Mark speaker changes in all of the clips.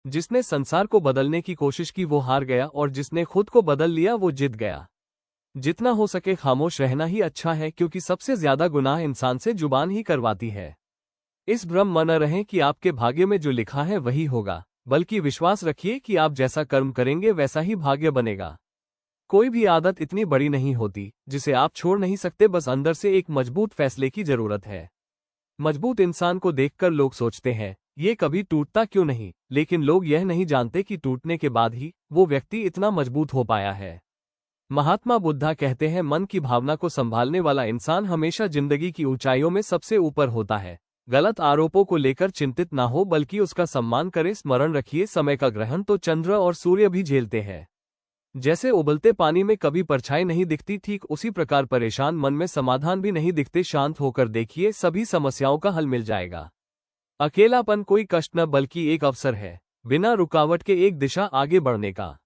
Speaker 1: जिसने संसार को बदलने की कोशिश की वो हार गया और जिसने खुद को बदल लिया वो जीत गया। जितना हो सके खामोश रहना ही अच्छा है, क्योंकि सबसे ज्यादा गुनाह इंसान से जुबान ही करवाती है। इस भ्रम में न रहें कि आपके भाग्य में जो लिखा है वही होगा, बल्कि विश्वास रखिए कि आप जैसा कर्म करेंगे वैसा ही भाग्य बनेगा। कोई भी आदत इतनी बड़ी नहीं होती जिसे आप छोड़ नहीं सकते, बस अंदर से एक मजबूत फैसले की जरूरत है। मजबूत इंसान को देखकर लोग सोचते हैं ये कभी टूटता क्यों नहीं, लेकिन लोग यह नहीं जानते कि टूटने के बाद ही वो व्यक्ति इतना मजबूत हो पाया है। महात्मा बुद्धा कहते हैं मन की भावना को संभालने वाला इंसान हमेशा जिंदगी की ऊंचाइयों में सबसे ऊपर होता है। गलत आरोपों को लेकर चिंतित ना हो बल्कि उसका सम्मान करें। स्मरण रखिए समय का ग्रहण तो चंद्र और सूर्य भी झेलते हैं। जैसे उबलते पानी में कभी परछाई नहीं दिखती, ठीक उसी प्रकार परेशान मन में समाधान भी नहीं दिखते। शांत होकर देखिए, सभी समस्याओं का हल मिल जाएगा। अकेलापन कोई कष्ट न बल्कि एक अवसर है, बिना रुकावट के एक दिशा आगे बढ़ने का।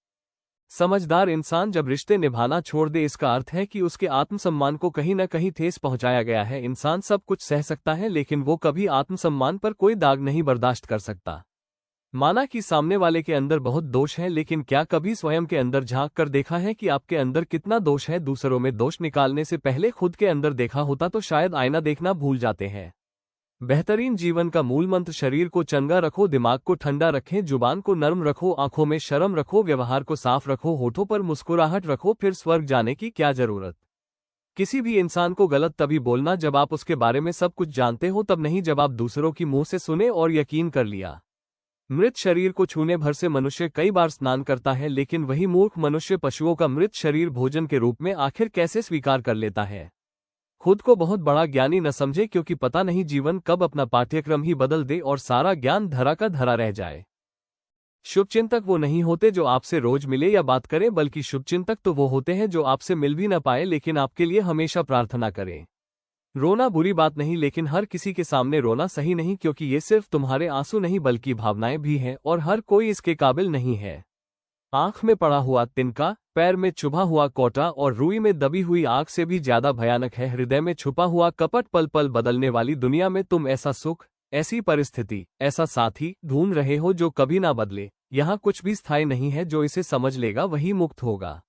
Speaker 1: समझदार इंसान जब रिश्ते निभाना छोड़ दे, इसका अर्थ है कि उसके आत्मसम्मान को कहीं न कहीं ठेस पहुंचाया गया है। इंसान सब कुछ सह सकता है, लेकिन वो कभी आत्मसम्मान पर कोई दाग नहीं बर्दाश्त कर सकता। माना कि सामने वाले के अंदर बहुत दोष है, लेकिन क्या कभी स्वयं के अंदर झांक कर देखा है कि आपके अंदर कितना दोष है? दूसरों में दोष निकालने से पहले खुद के अंदर देखा होता तो शायद आईना देखना भूल जाते हैं। बेहतरीन जीवन का मूल मंत्र शरीर को चंगा रखो, दिमाग को ठंडा रखें, जुबान को नर्म रखो, आंखों में शर्म रखो, व्यवहार को साफ रखो, होठों पर मुस्कुराहट रखो, फिर स्वर्ग जाने की क्या जरूरत। किसी भी इंसान को गलत तभी बोलना जब आप उसके बारे में सब कुछ जानते हो, तब नहीं जब आप दूसरों की मुंह से सुने और यकीन कर लिया। मृत शरीर को छूने भर से मनुष्य कई बार स्नान करता है, लेकिन वही मूर्ख मनुष्य पशुओं का मृत शरीर भोजन के रूप में आखिर कैसे स्वीकार कर लेता है। खुद को बहुत बड़ा ज्ञानी न समझे, क्योंकि पता नहीं जीवन कब अपना पाठ्यक्रम ही बदल दे और सारा ज्ञान धरा का धरा रह जाए। शुभचिंतक वो नहीं होते जो आपसे रोज मिले या बात करें, बल्कि शुभचिंतक तो वो होते हैं जो आपसे मिल भी न पाए लेकिन आपके लिए हमेशा प्रार्थना करें। रोना बुरी बात नहीं, लेकिन हर किसी के सामने रोना सही नहीं, क्योंकि ये सिर्फ तुम्हारे आंसू नहीं बल्कि भावनाएं भी हैं और हर कोई इसके काबिल नहीं है। आंख में पड़ा हुआ तिनका, पैर में चुभा हुआ कोटा और रुई में दबी हुई आग से भी ज्यादा भयानक है हृदय में छुपा हुआ कपट। पल पल बदलने वाली दुनिया में तुम ऐसा सुख, ऐसी परिस्थिति, ऐसा साथी ढूंढ रहे हो जो कभी ना बदले। यहाँ कुछ भी स्थायी नहीं है, जो इसे समझ लेगा वही मुक्त होगा।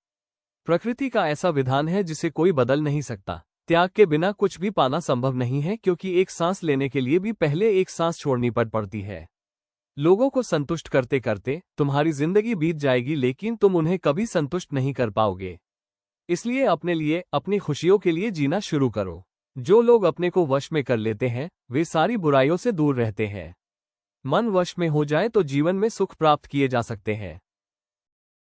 Speaker 1: प्रकृति का ऐसा विधान है जिसे कोई बदल नहीं सकता। त्याग के बिना कुछ भी पाना संभव नहीं है, क्योंकि एक सांस लेने के लिए भी पहले एक सांस छोड़नी पड़ती है। लोगों को संतुष्ट करते करते तुम्हारी जिंदगी बीत जाएगी, लेकिन तुम उन्हें कभी संतुष्ट नहीं कर पाओगे। इसलिए अपने लिए, अपनी खुशियों के लिए जीना शुरू करो। जो लोग अपने को वश में कर लेते हैं वे सारी बुराइयों से दूर रहते हैं। मन वश में हो जाए तो जीवन में सुख प्राप्त किए जा सकते हैं।